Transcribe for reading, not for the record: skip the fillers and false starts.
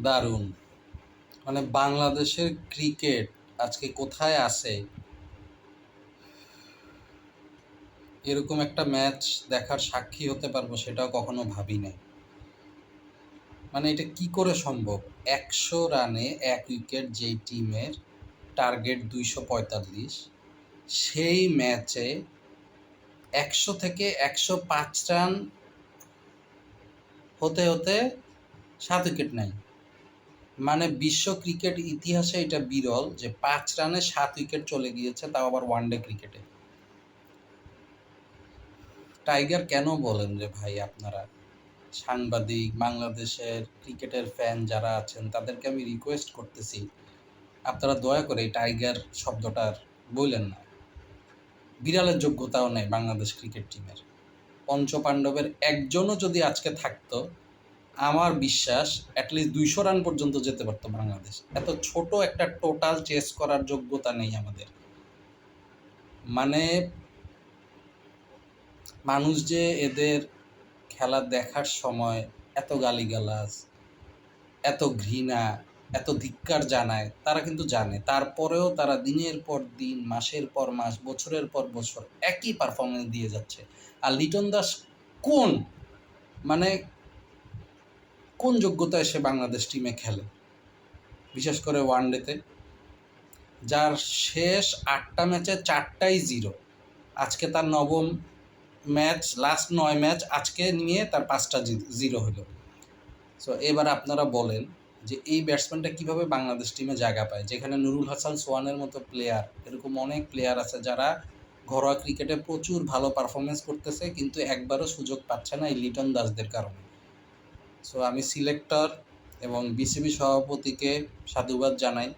দারুণ। মানে বাংলাদেশের ক্রিকেট আজকে কোথায় আছে, এরকম একটা ম্যাচ দেখার সাক্ষী হতে পারবো সেটাও কখনো ভাবি নাই। মানে এটা কি করে সম্ভব? ১০০ রানে ১ উইকেট যেই টিমের টার্গেট ২৪৫, সেই ম্যাচে ১০০ থেকে ১০৫ রান হতে হতে ৭ উইকেট নেয়। মানে বিশ্ব ক্রিকেট ইতিহাসে এটা বিরল যে ৫ রানে ৭ উইকেট চলে গিয়েছে, তাও আবার ওয়ানডে ক্রিকেটে। টাইগার কেন বলেন রে ভাই আপনারা? সাংবাদিক, বাংলাদেশের ক্রিকেটের ফ্যান যারা আছেন তাদেরকে আমি রিকোয়েস্ট করতেছি, আপনারা দয়া করে এই টাইগার শব্দটার বললেন না। বিড়ালের যোগ্যতাও নেই বাংলাদেশ ক্রিকেট টিমের। পঞ্চপাণ্ডবের একজনও যদি আজকে থাকতো, আমার বিশ্বাস অ্যাটলিস্ট ২০০ রান পর্যন্ত যেতে পারতো বাংলাদেশ। এত ছোট একটা টোটাল চেস করার যোগ্যতা নেই আমাদের। মানে মানুষ যে এদের খেলা দেখার সময় এত গালিগালাজ, এত ঘৃণা, এত ধিক্কার জানায়, তারা কিন্তু জানে। তারপরেও তারা দিনের পর দিন, মাসের পর মাস, বছরের পর বছর একই পারফরমেন্স দিয়ে যাচ্ছে। আর লিটন দাস কোন মানে কোন যোগ্যতায় সে বাংলাদেশ টিমে খেলে, বিশেষ করে ওয়ানডেতে, যার শেষ ৮টা ম্যাচে ৪টাই 0। আজকে তার নবম ম্যাচ, লাস্ট ৯ ম্যাচ আজকে নিয়ে তার ৫টা 0 হলো। সো এবার আপনারা বলেন যে এই ব্যাটসম্যানটা কীভাবে বাংলাদেশ টিমে জায়গা পায়, যেখানে নুরুল হাসান সোহানের মতো প্লেয়ার, এরকম অনেক প্লেয়ার আছে যারা ঘরোয়া ক্রিকেটে প্রচুর ভালো পারফরমেন্স করতেছে, কিন্তু একবারও সুযোগ পাচ্ছে না এই লিটন দাসদের কারণে। সো আমি সিলেক্টর এবং বিসিবি সভাপতিকে সাধুবাদ জানাই।